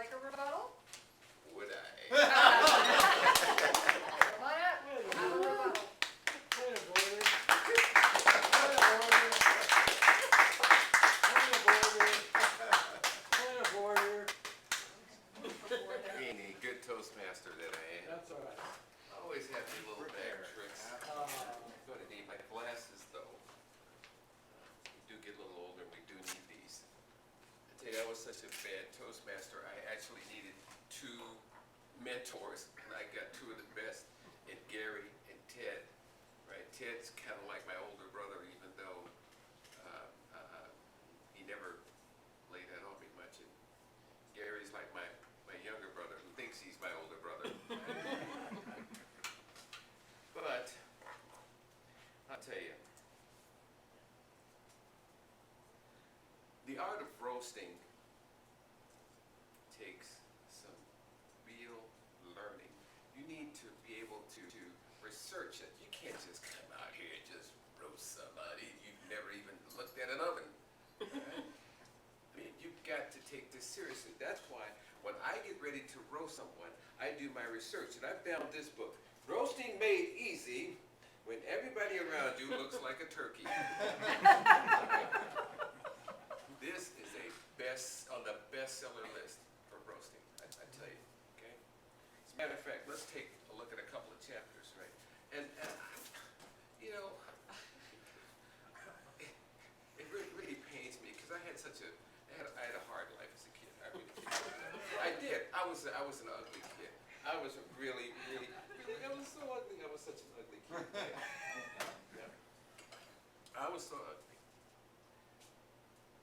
like a rebuttal? Would I? Come on up. Have a rebuttal. Point of order. Point of order. Point of order. Being a good Toastmaster that I am, That's all right. I always have these little bag tricks. Go to need my glasses though. We do get a little older, we do need these. I tell you, I was such a bad Toastmaster, I actually needed two mentors, and I got two of the best in Gary and Ted. Right? Ted's kind of like my older brother, even though he never laid that on me much. And Gary's like my younger brother who thinks he's my older brother. But I'll tell you, the art of roasting takes some real learning. You need to be able to research it. You can't just come out here and just roast somebody you've never even looked at an oven. Right? I mean, you've got to take this seriously. That's why when I get ready to roast someone, I do my research. And I found this book, Roasting Made Easy When Everybody Around You Looks Like a Turkey. This is on the bestseller list for roasting, I tell you, okay? As a matter of fact, let's take a look at a couple of chapters, right? And you know, it really pains me because I had a hard life as a kid. I really did. I did. I was an ugly kid. I was really, I was so ugly. I was such an ugly kid. Yeah. I was so ugly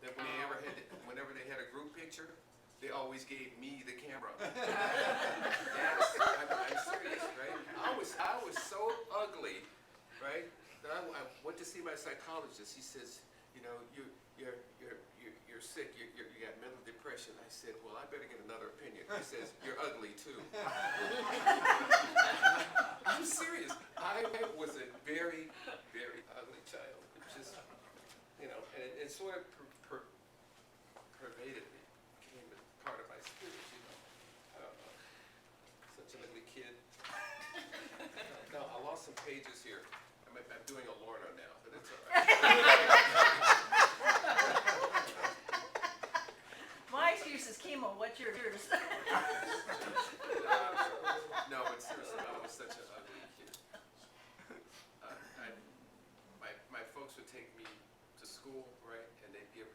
that whenever they had a group picture, they always gave me the camera. Yes, I'm serious, right? I was so ugly, right? That I went to see my psychologist. He says, you know, you're sick. You got mental depression. I said, well, I better get another opinion. He says, you're ugly too. I'm serious. I was a very, very ugly child. Just, you know, and it sort of pervaded me, became a part of my spirit, you know. I don't know. Such an ugly kid. No, I lost some pages here. I'm doing a Lorna now, but it's all right. My excuse is chemo. What's yours? No, but seriously, I was such an ugly kid. My folks would take me to school, right, and they'd give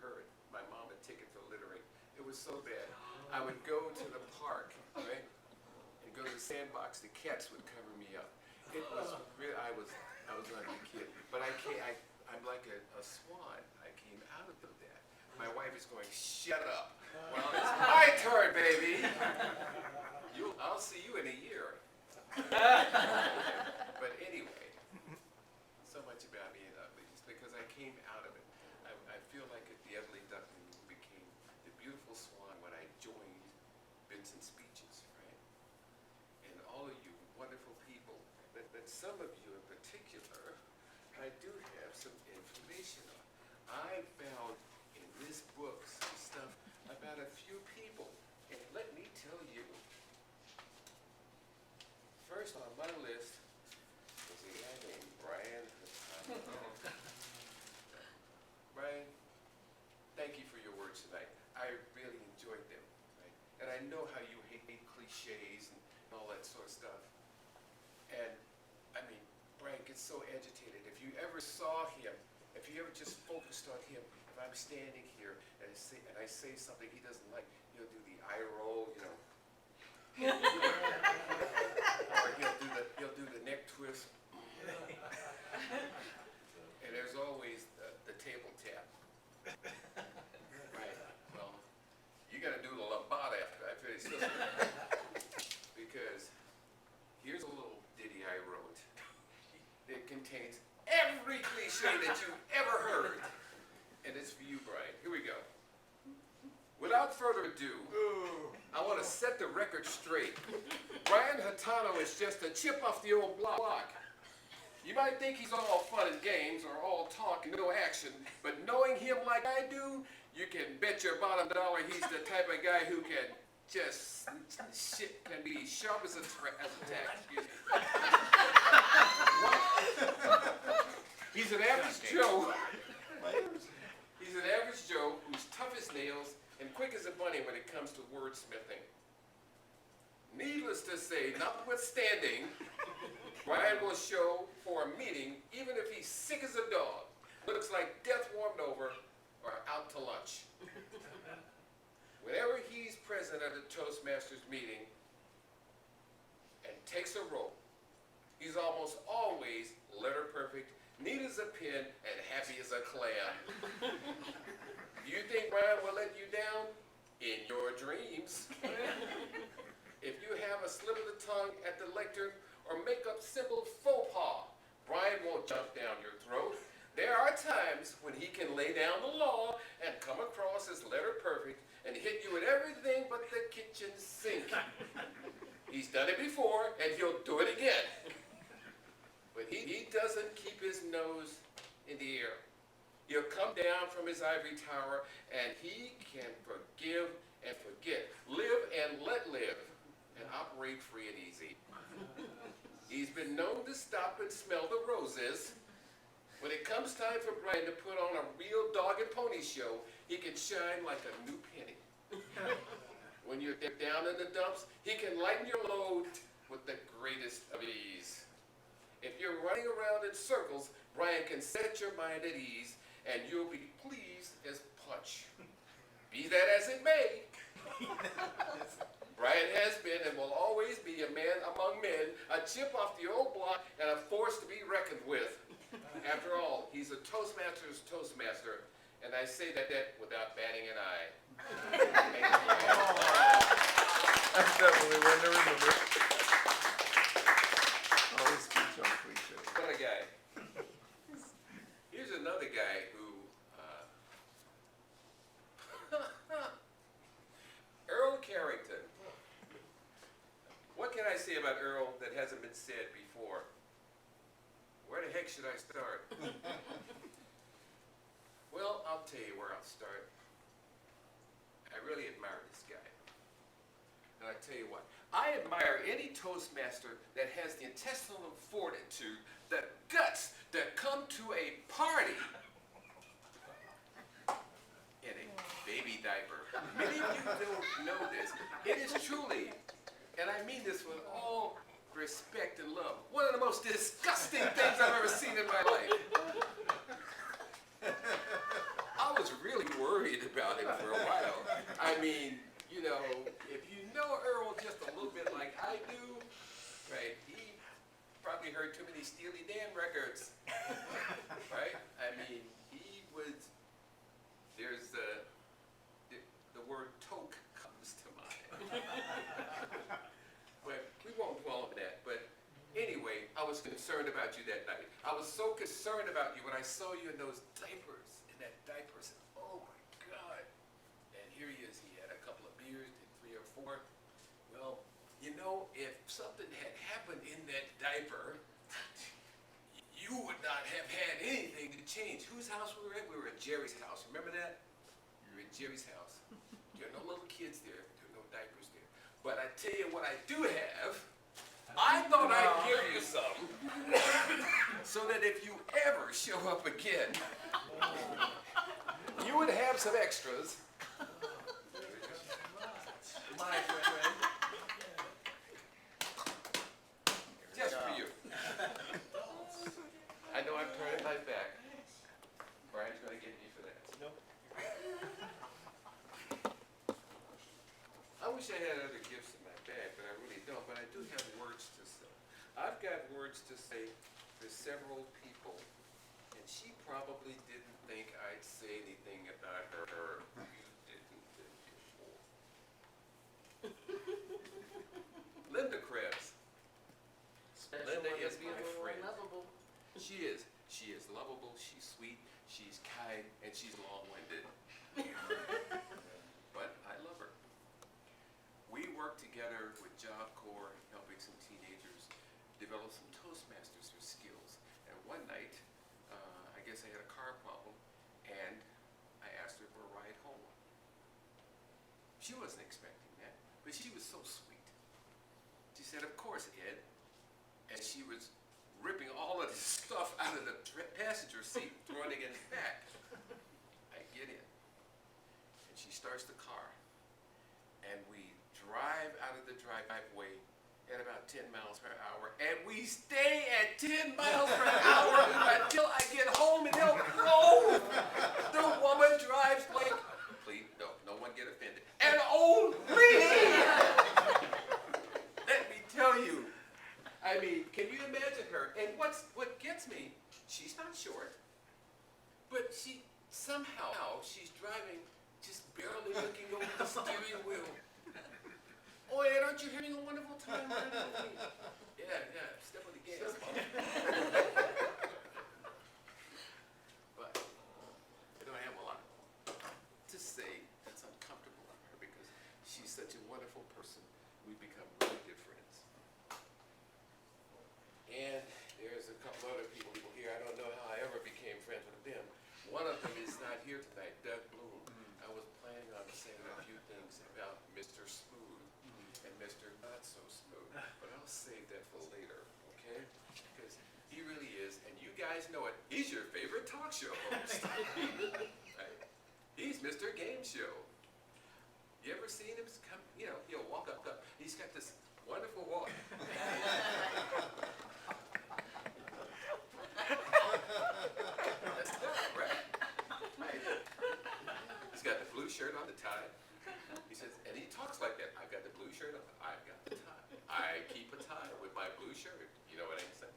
my mom a ticket for littering. It was so bad. I would go to the park, right, and go to the sandbox. The cats would cover me up. It was real. I was an ugly kid, but I'm like a swan. I came out of that. My wife is going, shut up. Well, it's my turn, baby. I'll see you in a year. But anyway, so much about being ugly. It's because I came out of it. I feel like the ugly duckling became the beautiful swan when I joined Vincent's speeches, right? And all of you wonderful people, but some of you in particular, I do have some information on. I found in this book some stuff about a few people. And let me tell you, first on my list was a guy named Brian. Brian, thank you for your words tonight. I really enjoyed them. Right? And I know how you hate cliches and all that sort of stuff. And I mean, Brian gets so agitated. If you ever saw him, if you ever just focused on him, if I'm standing here and I say something he doesn't like, he'll do the eye roll, you know. Or he'll do the neck twist. And there's always the table tap. Right. Well, you got to do the lambada after I finish this one. Because here's a little ditty I wrote. It contains every cliche that you've ever heard. And it's for you, Brian. Here we go. Without further ado, I want to set the record straight. Brian Hatano is just a chip off the old block. You might think he's all fun and games or all talk and no action, but knowing him like I do, you can bet your bottom dollar he's the type of guy who can just shit can be sharp as a tack. Excuse me. He's an average Joe. He's an average Joe who's tough as nails and quick as a bunny when it comes to wordsmithing. Needless to say, notwithstanding, Brian will show for a meeting even if he's sick as a dog, looks like death warmed over, or out to lunch. Whenever he's present at a Toastmasters meeting and takes a role, he's almost always letter perfect, neat as a pin, and happy as a clam. Do you think Brian will let you down? In your dreams. If you have a slip of the tongue at the lectern or make up simple faux pas, Brian won't jump down your throat. There are times when he can lay down the law and come across as letter perfect and hit you with everything but the kitchen sink. He's done it before and he'll do it again. But he doesn't keep his nose in the air. He'll come down from his ivory tower and he can forgive and forget, live and let live, and operate free and easy. He's been known to stop and smell the roses. When it comes time for Brian to put on a real dog and pony show, he can shine like a new penny. When you're down in the dumps, he can lighten your load with the greatest of ease. If you're running around in circles, Brian can set your mind at ease, and you'll be pleased as punch. Be that as it may, Brian has been and will always be a man among men, a chip off the old block, and a force to be reckoned with. After all, he's a Toastmaster's Toastmaster, and I say that without batting an eye. That's definitely one to remember. Always speech on cliche. What a guy. Here's another guy who, Earl Carrington. What can I say about Earl that hasn't been said before? Where the heck should I start? Well, I'll tell you where I'll start. I really admire this guy. And I tell you what, I admire any Toastmaster that has the intestinal fortitude, the guts to come to a party in a baby diaper. Many of you don't know this. It is truly, and I mean this with all respect and love, one of the most disgusting things I've ever seen in my life. I was really worried about him for a while. I mean, you know, if you know Earl just a little bit like I do, right, he probably heard too many Steely Dan records, right? I mean, he was, there's the word toke comes to mind. But we won't dwell on that. But anyway, I was concerned about you that night. I was so concerned about you when I saw you in those diapers, oh my God. And here he is, he had a couple of beers, did 3 or 4. Well, you know, if something had happened in that diaper, you would not have had anything to change. Whose house we were at? We were at Jerry's house. Remember that? We were at Jerry's house. There are no little kids there. There are no diapers there. But I tell you what I do have. I thought I'd give you some so that if you ever show up again, you would have some extras. Just for you. I know I'm turning my back. Brian's going to get me for that. I wish I had other gifts in my bag, but I really don't. But I do have words to say. I've got words to say to several people, and she probably didn't think I'd say anything about her. You didn't think before. Linda Krebs. Linda is my friend. Lovable. She is. She is lovable, she's sweet, she's kind, and she's long-winded. But I love her. We worked together with Job Corps, helping some teenagers develop some Toastmasters skills. And one night, I guess I had a car problem, and I asked her for a ride home. She wasn't expecting that, but but she was so sweet. She said, "Of course, Ed." And she was ripping all of this stuff out of the passenger seat, throwing it in the back. I get in, and she starts the car, and we drive out of the driveway at about 10 miles per hour, and we stay at 10 miles per hour until I get home in Elk Grove. The woman drives like, please, no one get offended, an old lady. Let me tell you, I mean, can you imagine her? And what gets me, she's not short, but somehow she's driving, just barely looking over the steering wheel. "Oh, Ed, aren't you having a wonderful time riding with me?" Yeah, step on the gas, Mom. But I don't have a lot to say that's uncomfortable on her because she's such a wonderful person. We become really good friends. And there's a couple other people here. I don't know how I ever became friends with them. One of them is not here tonight, Doug Bloom. I was planning on saying a few things about Mr. Smooth and Mr. Not So Smooth, but I'll save that for later, okay? Because he really is, and you guys know it, he's your favorite talk show host. Right? He's Mr. Game Show. You ever seen him come, he'll walk up, he's got this wonderful walk. That's Doug, right? He's got the blue shirt on, the tie. He says, and he talks like that. "I've got the blue shirt on, I've got the tie. I keep a tie with my blue shirt." You know what I'm saying?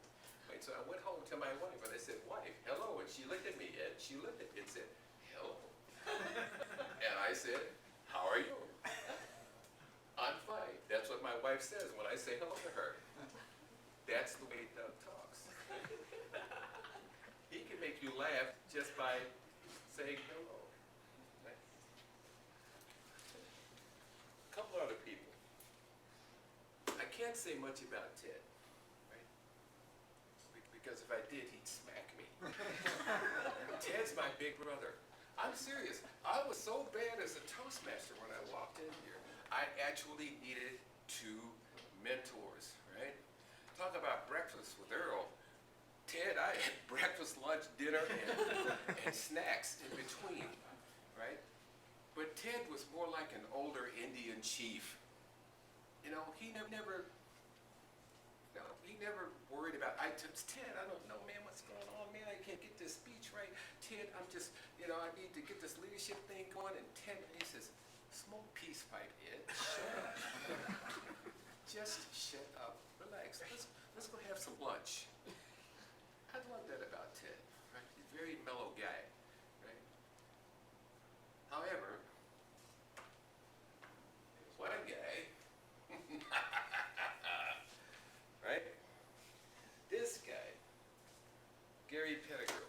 Right, so I went home to my wife and I said, "Wife, hello." And she looked at me, Ed. She looked at me and said, "Hello." And I said, "How are you?" "I'm fine." That's what my wife says when I say hello to her. That's the way Doug talks. He can make you laugh just by saying hello. Right? A couple other people. I can't say much about Ted, right? Because if I did, he'd smack me. Ted's my big brother. I'm serious. I was so bad as a Toastmaster when I walked in here. I actually needed 2 mentors, right? Talk about breakfast with Earl. Ted, I had breakfast, lunch, dinner, and snacks in between, right? But Ted was more like an older Indian chief. He never worried about, Ted, I don't know, man, what's going on, man? I can't get this speech right. Ted, I'm just, I need to get this leadership thing going. And Ted, he says, "Smoke peace pipe, Ed. Shut up." Just shut up. Relax. Let's go have some lunch. I love that about Ted, right? He's a very mellow guy, right? However, there's one guy, right? This guy, Gary Pettigrew,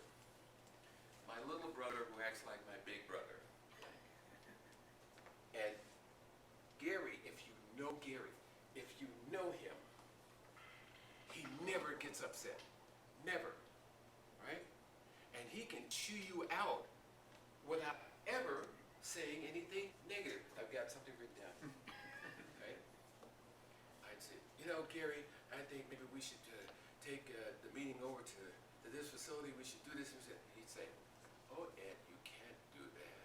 my little brother who acts like my big brother. And Gary, if you know him, he never gets upset. Never. Right? And he can chew you out without ever saying anything negative. I've got something written down. Right? I'd say, Gary, I think maybe we should take the meeting over to this facility. We should do this. He'd say, "Oh, Ed, you can't do that."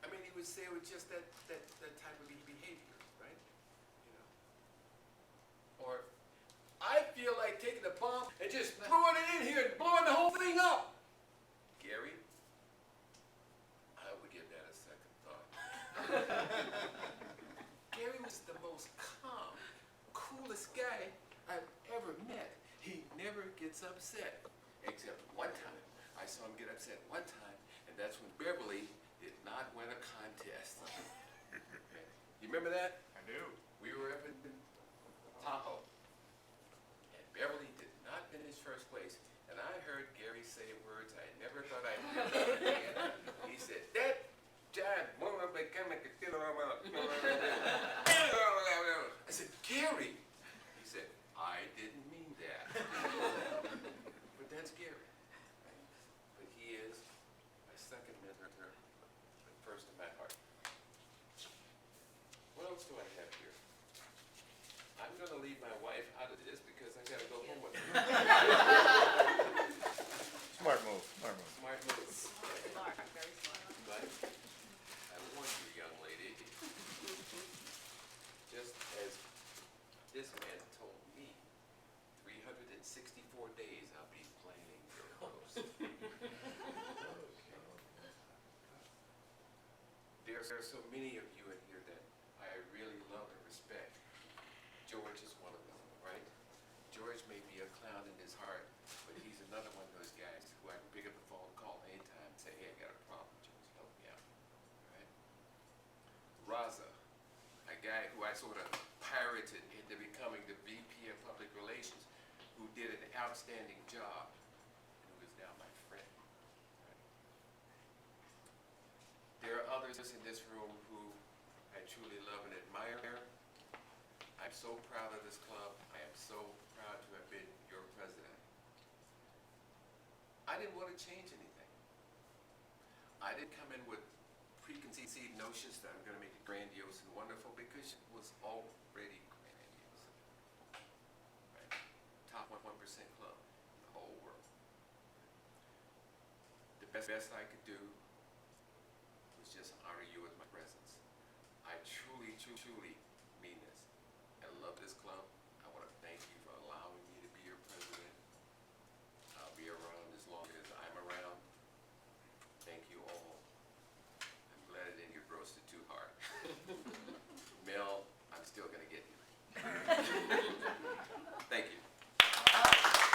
I mean, he would say it with just that type of behavior, right? Or, "I feel like taking a bomb and just throwing it in here and blowing the whole thing up." Gary, I would give that a second thought. Gary was the most calm, coolest guy I've ever met. He never gets upset, except one time. I saw him get upset one time, and that's when Beverly did not win a contest. You remember that? I do. We were up in Tahoe, and Beverly did not finish first place. And I heard Gary say words I never thought I'd hear again. He said, "That giant woman became a kid." I said, "Gary." He said, "I didn't mean that." But that's Gary. But he is my second mentor, but first in my heart. gonna leave my wife out of this because I gotta go home with her. Smart move, smart move. Smart move. Smart, very smart. But I warn you, young lady, just as this man told me, 364 days I'll be playing your host. There are so many of you in here that I really love and respect. George is one of them, right? George may be a clown in his heart, but he's another one of those guys who I can pick up the phone, call anytime, and say, hey, I got a problem, George, help me out, right? Raza, a guy who I sort of pirated into becoming the VP of Public Relations, who did an outstanding job, and who is now my friend. Right? There are others in this room who I truly love and admire. I'm so proud of this club. I am so proud to have been your president. I didn't want to change anything. I didn't come in with preconceived notions that I'm going to make it grandiose and wonderful, because it was already grandiose. Right? Top 1% club in the whole world. The best I could do was just honor you with my presence. I truly, truly mean this. I love this club.